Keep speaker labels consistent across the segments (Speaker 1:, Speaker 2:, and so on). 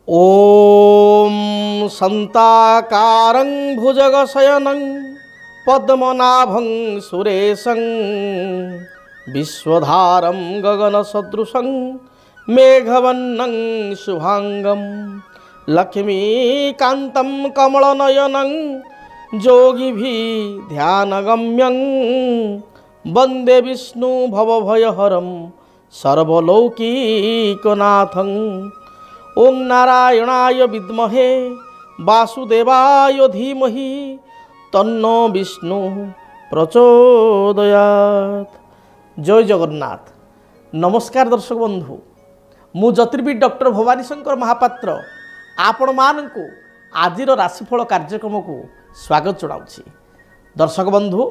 Speaker 1: ओम संताकारं भुजगशयनं पद्मनाभं सुरेशं विश्वधारं गगनसदृशं मेघवर्णं शुभांगं लक्ष्मीकान्तं कमलनयनं योगिभिः ध्यानगम्यं वन्दे विष्णु भवभयहरं सर्वलौकिकनाथं। ओं नारायणाय विद्महे वासुदेवाय धीमहि तन्नो विष्णु प्रचोदयात्। जय जगन्नाथ। नमस्कार दर्शक बंधु, मु ज्योतिर्विद डॉक्टर भवानी शंकर महापात्र आपण मानकु आजिर राशिफल कार्यक्रम को स्वागत जनाउछि। दर्शक बंधु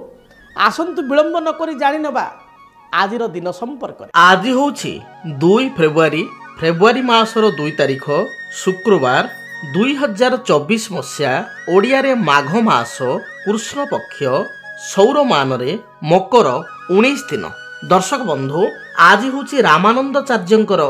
Speaker 1: आसंतु विलंब न करी जानि नबा आजिर दिन संपर्क। आज होछि 2 फेब्रुआरी मासर 2 तारिख शुक्रवार 2024 मसीहा ओडिया रे माघ मास कृष्ण पक्ष सौर मान रे मकर 19 दिन। दर्शक बंधु आज होछि रामानंदाचार्यंकर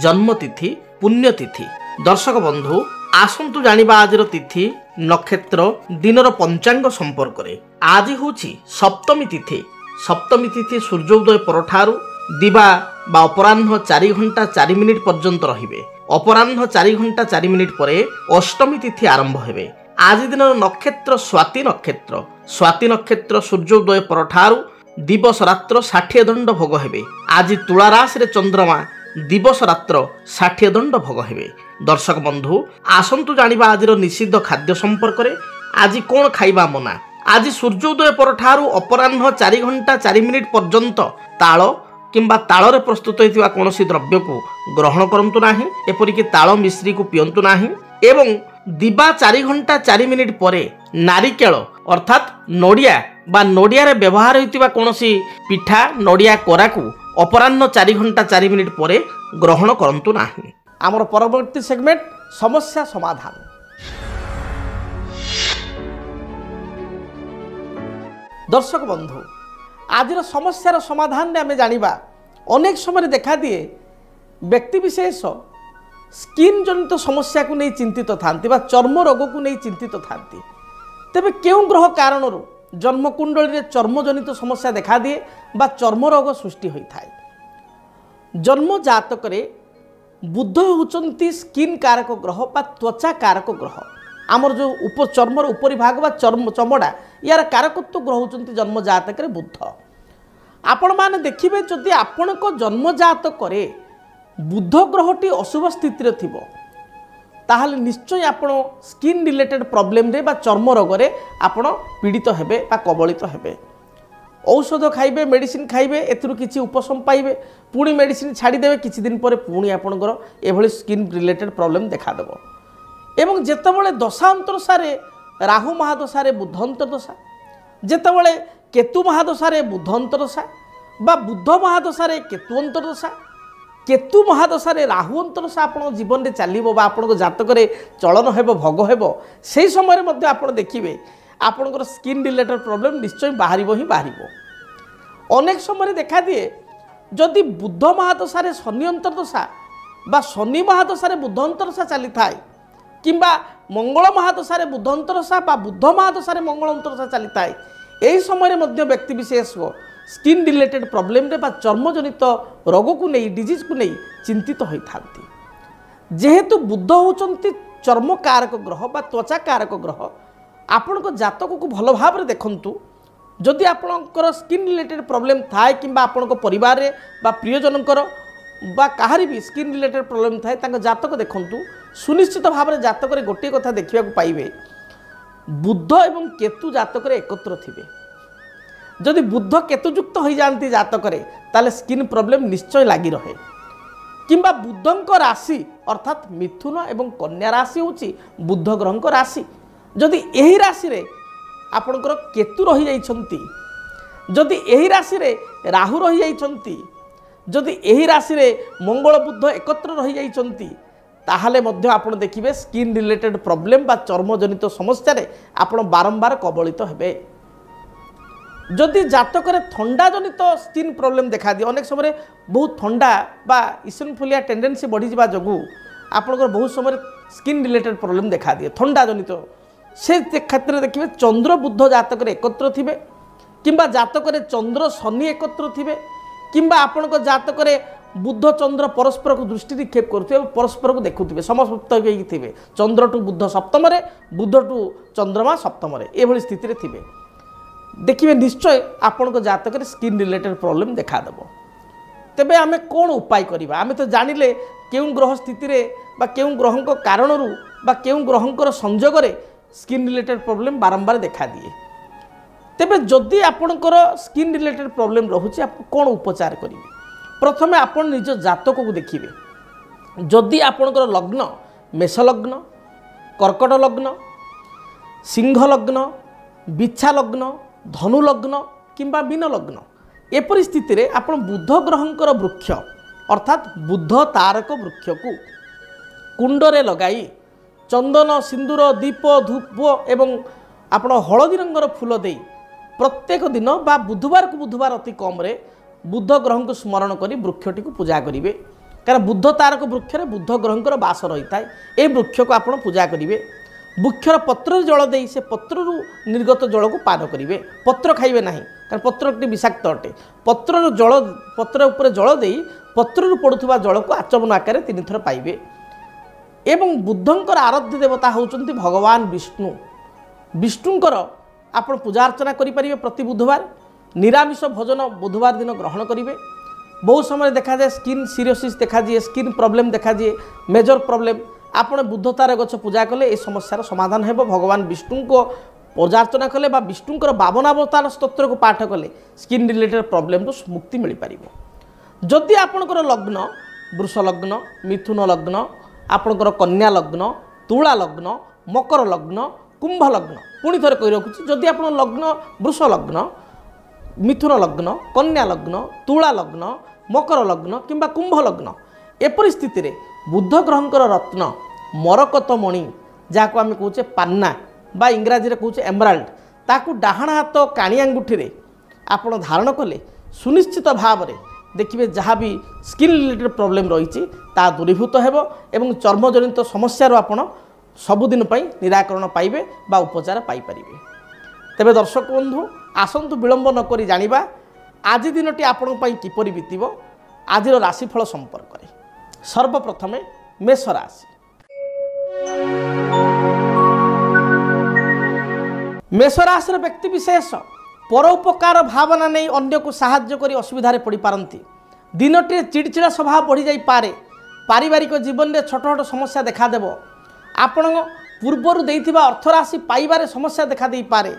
Speaker 1: जन्मतिथि पुण्यतिथि। दर्शक बंधु आसंतु जानिबा आजिर तिथि नक्षत्र दिनर पंचांग संपर्क रे। आज होछि सप्तमी तिथि। सप्तमी तिथि सूर्योदय परठारु दिवा बा अपराह्न 4 घंटा 4 मिनिट पर्यंत रहिबे। अपराह्न 4 घंटा 4 मिनिट परे अष्टमी तिथि आरंभ हेबे। आज दिन नक्षत्र स्वाति नक्षत्र। स्वाति नक्षत्र सूर्योदय परठारु दिवस रात्र 60 दंड भोग हेबे। आज तुला राशि रे चंद्रमा दिवस रात्र 60 दंड भोग हेबे। दर्शक बंधु आसंतु जानिबा आजिर निषिद्ध खाद्य संपर्क रे। आज कोन खाइबा मना। आज सूर्योदय परठारु अपराह्न 4 घंटा 4 मिनिट पर्यंत ताल किंबा ताଳରେ प्रस्तुत होइतिबा कोनोसी द्रव्य को ग्रहण करंतु नाही। एपरिक ताल मिश्री को पियंतु नाही एवं दिवा 4 घंटा 4 मिनिट परे नारिकेल अर्थात नोडिया बा नोडिया रे व्यवहार होइतिबा कोनोसी पिठा नोडिया कोरा को अपराह्न 4 घंटा 4 मिनिट परे ग्रहण करंतु नाही। आमर परवर्ती सेगमेंट समस्या समाधान। दर्शक बंधु आजिर समस्यार समाधान रे आमे जानिबा अनेक समय देखा दिए व्यक्ति विशेष स्किन जनित समस्या को नहीं चिंतित थांती बा चर्म रोग को नहीं चिंतित थांती। तेबे केउं ग्रह कारण जन्मकुंडली रे चर्म जनित समस्या देखा दिए बा चर्म रोग सृष्टि होई थाए। जन्म जातक रे बुध होचंती स्किन कारक ग्रह बा त्वचा कारक ग्रह। आमर जो चर्मर उपरी भाग बा चमड़ा यार कारकत्व ग्रह होचंती जन्म जातक रे बुध। आपण माने देखिबे जदि आपण को जन्म जातक रे बुध ग्रहटी अशुभ स्थिति रे थिबो ताहले निश्चय आपण स्किन रिलेटेड प्रॉब्लम रे बा चर्म रोग रे आपण पीड़ित हेबे बा कबलित हेबे। औषध खाइबे मेडिसिन खाइबे एथुरु किछि उपशम पाइबे पुणी मेडिसिन छाड़ी देबे किछि दिन परे पुणी आपणकर एभली स्किन रिलेटेड प्रॉब्लम देखा देबो। एवं जेतेबेले दशांतरसारे राहु महादशारे बुध अंतरदशा जेतेबेले केतु महादशारे बुध अंतरदशा बा बुध महादशारे केतु अंतरदशा केतु महादशारे राहु अंतरदशा आपण जीवन रे चलिबो बा आपण जातक रे चलन हेबो भोग हेबो सेही समय मध्ये आपण देखिबे आपणकर स्किन रिलेटेड प्रॉब्लम निश्चय बाहरिबो ही बाहरिबो। अनेक समय देखा दिए जदि बुध महादशारे शनि अंतरदशा बा शनि महादशारे बुध अंतरदशा चली थाए किंबा मंगल महादशारे बुध अंतरदशा बा बुध महादशारे मंगल अंतरदशा चली थाए एही समय मध्ये व्यक्ति विशेष को स्किन रिलेटेड प्रॉब्लम रे बा चर्मजनित रोग को नहीं डिजीज को नहीं चिंतित होई थांती। जेहेतु बुध होचंती चर्म कारक ग्रह बा त्वचा कारक ग्रह आपण को जातक को भल भाव रे देखंतु। जदि आपणकर स्किन रिलेटेड प्रॉब्लम थाए किंबा आपण को परिवार रे बा प्रियजनकर बा कहारी भी स्किन रिलेटेड प्रॉब्लम थाए तांका जातक देखंतु। सुनिश्चित भाव में जातक रे गोटे कथा देखा पाइबे बुध एवं केतु जातक रे एकत्र थिबे। जदि बुध केतुयुक्त हो जाती जातक रे ताले स्किन प्रॉब्लम निश्चय लगी रहे। किंबा बुधंक राशि अर्थात मिथुन एवं कन्या राशि होची बुध ग्रहंक राशि। जदि एही राशि रे आपणकर केतु रही जाइछंती जदि एही राशि रे राहु रही जाइछंती जदि एही राशि रे मंगल बुध एकत्र रही जाइछंती ताहले मध्य आपण देखिबे स्किन रिलेटेड प्रॉब्लम बा चर्मजनित समस्या रे आपण बारंबार कबलित हेबे। जदि जातक थंडा जनित स्किन प्रॉब्लम देखा दिए अनेक समय बहुत थंडा बा इसिनोफिलिया टेंडेंसी बढ़ी जा जो आपणकर बहुत समय स्किन रिलेटेड प्रॉब्लम देखा दिए थंडा जनित से क्षेत्र में देखिए चंद्र बुध जातक एकत्र थे किंबा जातक चंद्र शनि एकत्र थे किंबा आपण जातक बुध चंद्र परस्पर को दृष्टि निक्षेप करुवे परस्पर को देखुवे समसप्त थे चंद्र टू बुध सप्तम बुध टू चंद्रमा सप्तम ये स्थिति थे देखिए निश्चय आपण जातक स्किन रिलेटेड प्रॉब्लम देखादेव तेबे आमे कौन उपाय करिबा आमे तो जानिले केउं ग्रह स्थिति रे बा केउं ग्रहंक कारणरू बा केउं ग्रहंकर संयोग रे स्किन रिलेटेड प्रॉब्लम बारंबार देखा दिए तेबे जदि आपणकर स्किन रिलेटेड प्रॉब्लम रहुछि आप कौन उपचार करिवे प्रथमे आपण निज जातक को देखिए जदि आपणकर लग्न मेष लग्न कर्कट लग्न सिंह लग्न बिच्छा लग्न धनु लग्न किंबा मीन लग्न एपरि स्थिति रे आपण बुध ग्रहंकर वृक्ष अर्थात बुध तारक वृक्ष को कुंडरे लगाई चंदन सिंदूर दीप धूप एवं आपण हलदी रंगर फूल दे प्रत्येक दिन बा बुधवार को बुधवार अति कम रे बुध ग्रह को स्मरण करी वृक्षटी को पूजा करेंगे कारण बुध तारक वृक्ष बुध ग्रहंकर बास रही है ये वृक्ष को आप पूजा करेंगे वृक्षर पत्र जल दे से पत्रु निर्गत जल को पान करेंगे पत्र खाइबे नहीं कारण पत्र विषाक्त अटे पत्र जल पत्र उपर जल दे पत्रु पड़ुवा जल को आचमन आकार 3 थर पाइबे एवं बुद्धंकर आराध्य देवता होउचंती भगवान विष्णु विष्णुंकर आपण पूजा अर्चना करें प्रति बुधवार निरामिष भोजन बुधवार दिन ग्रहण करेंगे बहुत समय देखा जाए स्किन सीरोसिस देखा दिए स्किन प्रॉब्लम देखा दिए मेजर प्रॉब्लम आपण बुध तार गछ पूजा कले ए समस्यार समाधान हेबो भगवान विष्णु को पूजा अर्चना कले बा विष्णुंकर 52 अवतार स्तोत्र को पाठ कले स्किन रिलेटेड प्रॉब्लम तो मुक्ति मिल पारिबो जदि आपणकर लग्न वृष लग्न मिथुन लग्न आपणकर कन्या लग्न तुला लग्न मकर लग्न कुंभ लग्न पुणी थरे कहि रखुछि जदि आपण लग्न वृष लग्न मिथुन लग्न कन्या लग्न तुला लग्न मकर लग्न किंबा कुंभ लग्न एपरि स्थिति रे बुध ग्रहंकर रत्न मरकत मणि जहाँ आम कहे पान्ना बा इंग्राजी रे कहे एमराल्ड ताकू डाहाण हाथ काणी अंगुठी रे आपण धारण कले सुनिश्चित भाव रे देखिए जहाँ भी स्किन रिलेटेड प्रॉब्लम रही ता दूरीभूत हेबो एवं चर्मजनित समस्या आपण सबुदिन निराकरण पाइबे बा उपचार पाई परिबे तेबे दर्शक बंधु आसंतु विलंब न करी जानिबा आज दिनटी आपण किपरि बीतिबो आज राशिफल संपर्क रे सर्वप्रथमे मेष राशि मेष राशि व्यक्ति विशेष परोपकार भावना नहीं अन्य को साहाय्य करी असुविधा पड़ पारती दिनटी चिड़चिड़ा स्वभाव बढ़ी जाई पारे पारिवारिक जीवन में छोट छोट समस्या देखादेव आपण पूर्वर देइथिबा अर्थराशि पाइबारे समस्या देखा दे पारे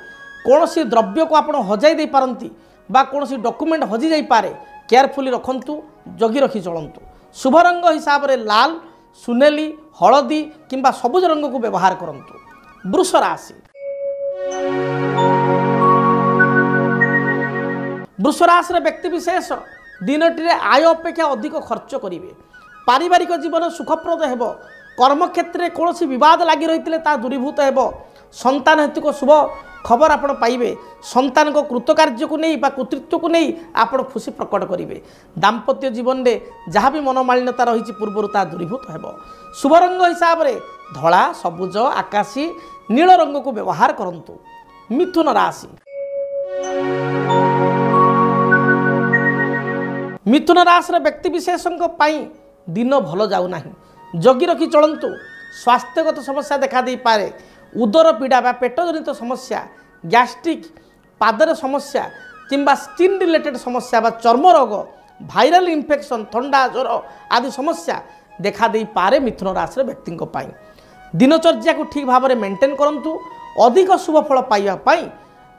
Speaker 1: कौन सी द्रव्य को आप हजाई दे पारती बा कौन सी डॉक्यूमेंट हजि जाई पारे केयरफुली रखंतु जगी रखी चलंतु शुभ रंग हिसाब रे लाल सुनेली हलदी किंबा सबुज रंग को व्यवहार करंतु वृष राशि वृष राशि व्यक्ति विशेष दिनटी आय अपेक्षा अधिक खर्च करेंगे पारिवारिक जीवन सुखप्रद हेबो कर्म क्षेत्र में कौन विवाद लगी रही ता दूरीभूत हेबो संतान हेतु को शुभ खबर आपण पाइबे संतान को कृतकार्य को नहीं बा कृतित्व को नहीं आपण खुशी प्रकट करेंगे दाम्पत्य जीवन में जहाँ भी मनोमालिन्यता रही पूर्वर ता दूरीभूत हेबो शुभ रंग हिसाब रे धला सबुज आकाशी नील रंग को व्यवहार करंतु मिथुन राशि मिथुन राशि व्यक्ति विशेषों दिन भल जाऊना जगी रखी चलंतु स्वास्थ्यगत समस्या देखा दे पारे उदर पीड़ा बा पेट जनित समस्या गैस्ट्रिक पादर समस्या किंबा स्किन रिलेटेड समस्या बा चर्म रोग भाइराल इन्फेक्शन थंडा ज्वर आदि समस्या देखा दे पारे मिथुन राशि व्यक्ति दिनचर्या को ठीक भाव में मेंटेन करंतु अधिक शुभ फल पाइबा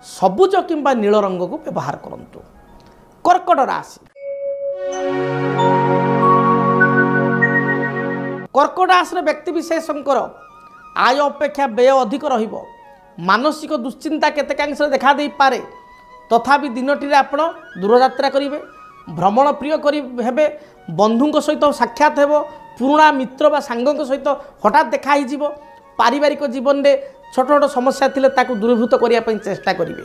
Speaker 1: सबुज किंबा नील रंग को व्यवहार करंतु कर्कट राशि कर्कट राशि व्यक्ति विशेषकर आय अपेक्षा व्यय अधिक रहिबो मानसिक दुश्चिंता केतेकांश देखा दे पारे तथापि दिनटी आपण दूरयात्रा करेंगे भ्रमण प्रिय हेबे बंधुों सहित साक्षात हेबो पुराणा मित्र बा सांगों सहित हठात देखा हो पारिवारिक जीवन में छोट छोट समस्या थिले ताकू दूरीभूत करने चेष्टा करेंगे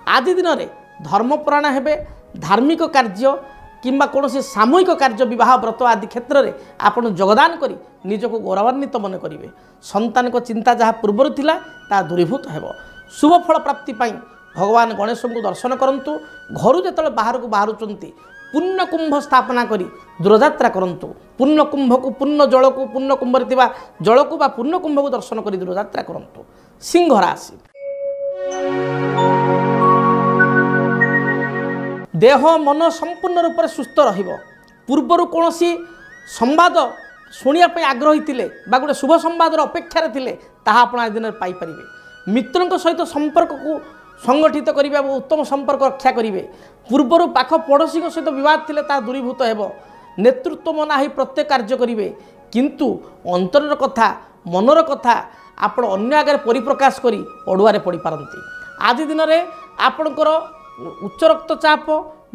Speaker 1: आज दिन में धर्मपरायण हेबे धार्मिक कार्य किंबा कौन सामूहिक कार्य विवाह व्रत आदि क्षेत्र में आपण योगदान करी निजक गौरवान्वित मन करेंगे। संतान को चिंता जहाँ पूर्वर थिला ता दूरीभूत हेब। शुभ फल प्राप्ति पाई भगवान गणेश को दर्शन करंतु। घर जो बाहर को बाहरुचंती पुण्य कुंभ स्थापना करी दूरयात्रा करंतु। पुण्य कुंभ को पुण्य जल को पुण्य कुंभ जल को बा पुण्य कुंभ को दर्शन करी दूरयात्रा करंतु। सिंह राशि देह मन संपूर्ण रूप से सुस्थ रहिबो। पूर्वर कौन संवाद शुणापी आग्रही थिले बा गोटे शुभ संवादर अपेक्षा थिले ताहा आपण आज दिन पाइपर। मित्रों सहित संपर्क को संगठित करिबे और उत्तम संपर्क रक्षा करिबे। पूर्वर पाख पड़ोशी सहित विवाद थिले ता दूरीभूत हेबो। नेतृत्व मना ही प्रत्येक कार्य करिबे किंतु अंतरर कथा मनर कथा आपण अन्य आगे परिप्रकाश करी अड़ुआरे पड़ी पारंती। आज दिन में आपणकर उच्च रक्तचाप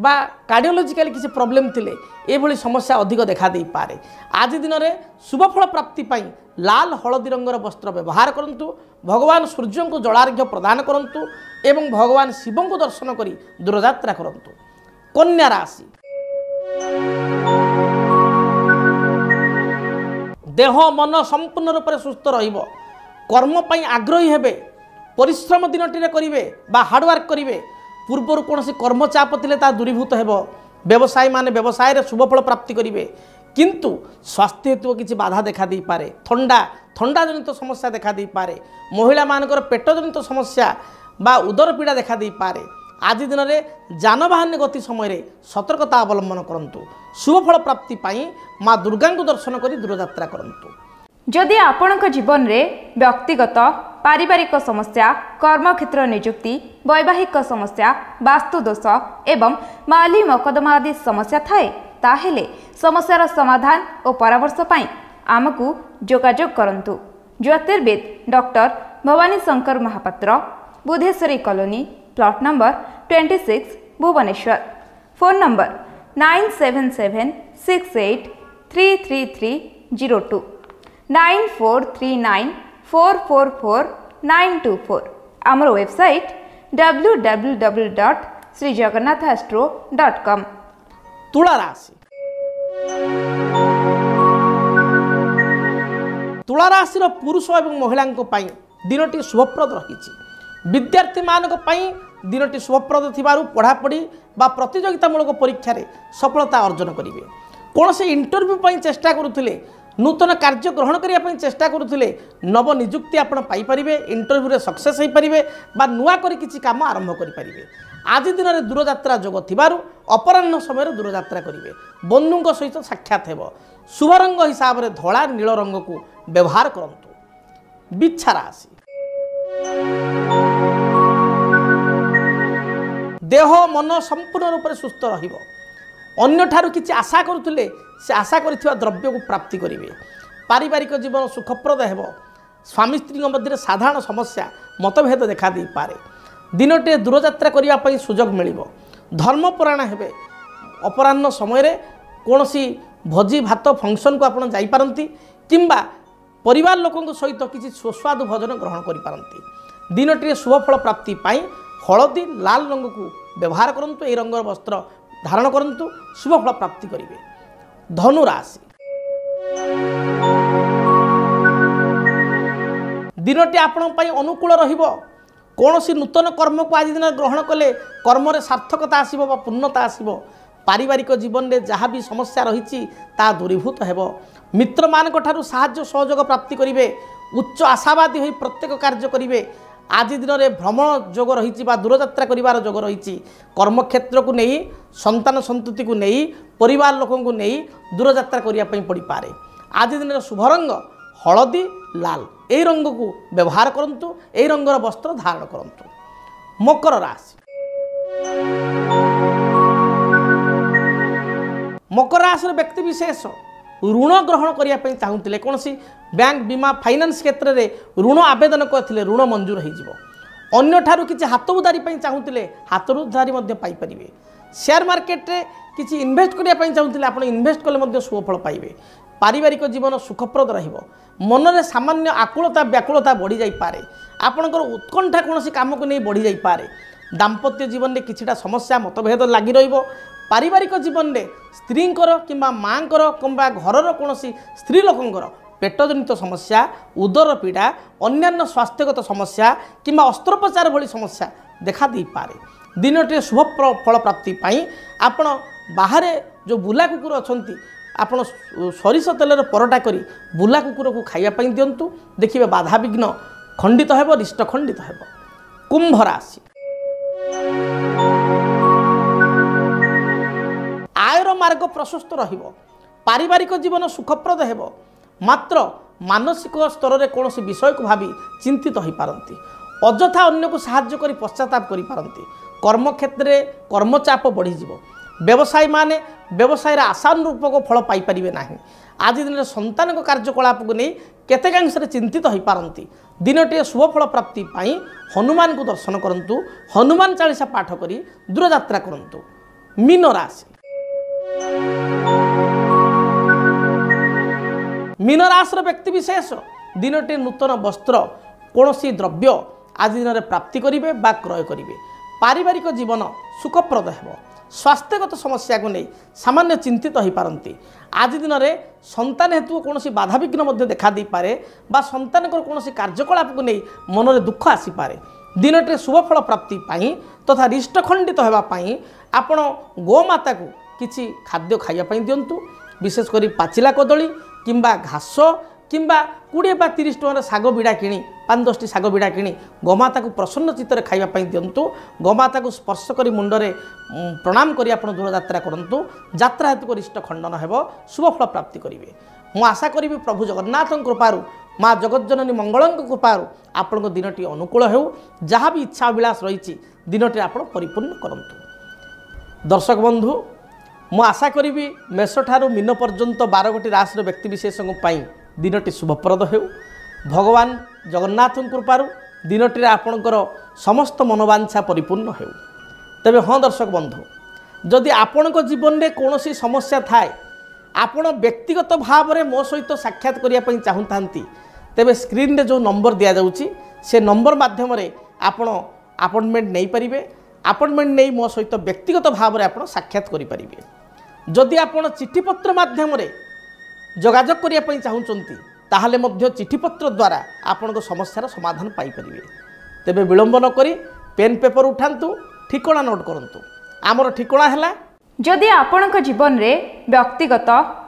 Speaker 1: बा कार्डियोलॉजिकल किसी प्रॉब्लम थिले एभली समस्या अधिक देखा दे पारे। आज दिन में शुभफल प्राप्ति पाई लाल हलदी रंगर वस्त्र व्यवहार करंतु। भगवान सूर्य को जलार्घ्य प्रदान करंतु एवं भगवान शिव को दर्शन करी दूरयात्रा करंतु। कन्या राशि देह मन संपूर्ण रूप से सुस्थ रहिबो। कर्म पाई आग्रही हेबे। परिश्रम दिनटी करिवे बा हार्डवर्क करिवे। पूर्वर कौन कर्मचाप थिले ता दूरीभूत हेब। व्यवसायी माने व्यवसाय रे शुभफल प्राप्ति करिवे किंतु स्वास्थ्य हेतु किसी बाधा देखा दे पारे। थंडा जनित समस्या देखा दे पारे। महिला मानकर पेट जनित समस्या बा उदर पीड़ा देखा दे पारे। आज दिन में जानवाहन गति समय सतर्कता अवलंबन करंतु। शुभफल प्राप्ति पाई माँ दुर्गा को दर्शन करी दूरयात्रा करंतु।
Speaker 2: जदि आपणक जीवन में व्यक्तिगत पारिवारिक समस्या कर्मक्षेत्र नियुक्ति वैवाहिक समस्या वास्तुदोष एवं माली मकदमा आदि समस्या थाए ताहेले समस्यार समाधान और परामर्श पाई आमको जोगाजोग करंतु। ज्योतिर्वेद doctor Bhabani Shankar Mahapatra Budheswari colony plot number 26 Bhubaneswar. Phone number 9776833302 9439444924। आमर वेबसाइट www.srijagannathastro.com।
Speaker 1: तुला राशि तुला राशि पुरुष और महिला दिनटी शुभप्रद रही। विद्यार्थी मानक दिनटी शुभप्रद थिबारु पढ़ापढ़ी बा प्रतियोगितामूलक परीक्षा रे सफलता अर्जन करेंगे। कौन से इंटरव्यू चेष्टा करुले नूतन कार्य ग्रहण करने चेष्टा करुले नव निजुक्ति आपण पाइपारे। इंटरव्यू सक्सेस हो पारे बा नुआ करी किसी काम आरंभ करेंगे। आज दिन में दूरयात्रा जोग थिबारु अपराह्न समय दूरयात्रा करेंगे। बंधुओं सहित साक्षात हेब। शुभ रंग हिसाब से धला नील रंग को व्यवहार करंतु। बिच्छा राशि देह मन संपूर्ण रूप से सुस्थ रहिबो। अन्य ठारू किछि आशा करुले से आशा करिथिबा द्रव्य को प्राप्ति करेंगे। पारिवारिक जीवन सुखप्रद हेब। स्वामी स्त्री मध्य साधारण समस्या मतभेद देखा दे पारे। दिनटे दूरयात्रा करने सुजोग मिलिबो। धर्मपरायण हेबे। अपराह्न समय कौन भोजी भात फंक्शन को आपड़ जापारती किंबा परिवार लोकों सहित किसी सुस्वादु भोजन ग्रहण करिपारंती। दिनटी शुभफल प्राप्ति पाई हलदी लाल रंग को व्यवहार करंतु। ए रंगर वस्त्र धारण करंतु। शुभफल प्राप्ति करेंगे। धनु राशि दिनटी आपण अनुकूल रहिबो। कौन नूतन कर्म को आज दिन ग्रहण कले कर्म रे सार्थकता आसिबो बा पूर्णता आसिबो। पारिवारिक जीवन में जहाँ भी समस्या रही ता दूरीभूत हेब। मित्र मानक ठारू साहाय्य सहयोग प्राप्ति करेंगे। उच्च आशावादी हो प्रत्येक कार्य करेंगे। आज दिन में भ्रमण जोग रही दूरयात्रा करार जोग रही। कर्मक्षेत्र को नहीं संतान संतति को नहीं परिवार लोकों को नहीं दूरयात्रा करने पड़ पारे। आज दिन शुभ रंग हलदी लाल ए रंग को व्यवहार करंतु। ए रंगर वस्त्र धारण करंतु। मकर राशि मकर राशि व्यक्ति विशेष ऋण ग्रहण करने चाहूले। कौन बैंक बीमा फाइनान्स क्षेत्र में ऋण आवेदन करते ऋण मंजूर हो ठारू किसी हाथ उधारी चाहूले हाथ उधारी पाइपर। शेयर मार्केट रे किसी इन्वेस्ट करने चाहूले आप इन्वेस्ट कले शुभफल पाइबे। पारिवारिक जीवन सुखप्रद रहिबो। मन में सामान्य आकुलता व्याकुलता बढ़ी जाई पारे। आपणकर उत्कंठा कौन काम को नहीं बढ़ी जाई पारे। दाम्पत्य जीवन में किछिटा समस्या मतभेद लगी रहिबो। पारिवारिक जीवन में स्त्रींकर किंबा माँकर किंबा घरर कौन स्त्री लोकंर पेटजनित समस्या उदर पीड़ा अन्यान्य स्वास्थ्यगत समस्या किंबा अस्त्रोपचार भली समस्या देखा दी पारे। दिनटे शुभ फल प्राप्ति आपण बाहर जो बुला कुकुर अच्छा आपण सरिष तेल परटा करी बुला कुकुर को खाइबा दिंतु देखिए बाधा विघ्न खंडित हेब रिष्ट खंडित हेब। कुंभ राशि आयर मार्ग प्रशस्त रहिबो पारिवारिक जीवन सुखप्रद हेब मात्र मानसिक स्तर में कौन विषय को भावी चिंतित हो पारती अजथा अन्य को साहाय्य करी पश्चाताप करि पारती कर्मक्षेत्र में कर्मचाप बढ़ीज व्यवसायी माने व्यवसाय आशानुरूपक फल पाइपर ना आज दिन संतान कार्यकलाप को नहीं केतेकांश चिंतित हो पारती दिनटे शुभ फल प्राप्ति हनुमान को दर्शन करंतु हनुमान चालीसा पाठ करी दूरयात्रा करंतु। मीन राशि मीन राशि व्यक्ति विशेष दिनटे नूतन वस्त्र कौन द्रव्य आज दिन में प्राप्ति करेंगे बा क्रय करेंगे पारिवारिक जीवन सुखप्रद हो स्वास्थ्यगत समस्या को नहीं सामान्य चिंतित हो पारती आज दिन में संतान हेतु कौन बाधा विघ्न देखा दे पारे बा संतान कौन कार्यकलाप को नहीं मन में दुख आसीपे दिनटे शुभ फल प्राप्ति तथा रिष्ट खंडित होगापाई आपण गोमाता को किसी खाद्य खाइबा दिंतु विशेषकर पाचिला कदली किंबा घास किंबा 20 बा 30 टकर शाग बिड़ा कि 5-10 शाग बिड़ा कि गोमाता को प्रसन्न चित्त खाइबा दिंतु गोमाता को स्पर्श कर मुंडरे प्रणाम करी आपण दूरयात्रा करंतु यात्रा हेतु रिष्ट खंडन हेब शुभ फल प्राप्ति करेंगे। मु आशा करी प्रभु जगन्नाथ कृपारू माँ जगज्जननी मंगल कृपारू आपण दिनटी अनुकूल हो जहाँ भी इच्छा अभिलाष रही दिनटी आप परिपूर्ण करंतु। दर्शक बंधु मु आशा करी मेष ठारू मीन पर्यंत 12 गोटी राशि व्यक्ति विशेषों दिनटी शुभप्रद हो भगवान जगन्नाथ कृपारू दिनटी आपणकर समस्त मनोवांछा परिपूर्ण हो। तेबे हाँ दर्शक बंधु जदि आपण जीवन में कौन समस्या थाए आपण व्यक्तिगत भाव में मो सहित साक्षात करने चाहूँगी तेबे स्क्रीन रे जो नंबर दिया जाउची से नंबर माध्यम आपण अपॉइंटमेंट नहीं पारिबे अपॉइंटमेंट नहीं मो सहित व्यक्तिगत भाव में आपण साक्षात करि पारिबे। जदि आपण चिठीपत्र माध्यम जोगाजोग करने चाहूँगी ताहले मध्य चिठीपत्र द्वारा आपण समस्यार समाधान पाइपर। तेबे विलंब न करी पेन पेपर उठांतु ठिकाना नोट करंतु। आमर ठिकाना है
Speaker 2: जदि आपणक जीवन में व्यक्तिगत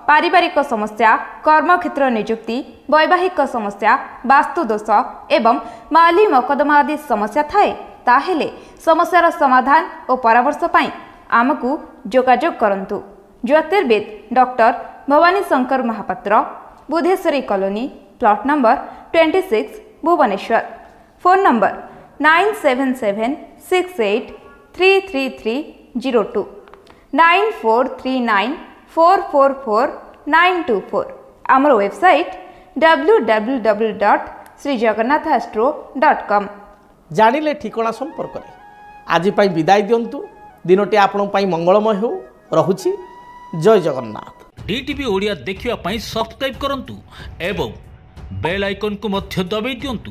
Speaker 2: पारिवारिक समस्या कर्मक्षेत्र नियुक्ति वैवाहिक समस्या वास्तुदोष एवं माली मकदमा आदि समस्या थाए ताहेले समस्यार समाधान और परामर्श पाई आमकु जोगाजोग करंतु। ज्योतिर्वेद doctor Bhabani Shankar Mahapatra Budheswari colony plot number 26 Bhubaneswar. Phone number 9776833302 9439444924। आमर वेबसाइट www.srijagannathastro.com।
Speaker 1: जानिले ठिकाना संपर्क में आज विदाय दिंतु दिनटी आपण मंगलमय हो रहुछि। जय जगन्नाथ।
Speaker 3: डीटीवी ओडिया देखिवा सब्सक्राइब करंतु एवं बेल आइकन को मध्य दबाई दियंतु।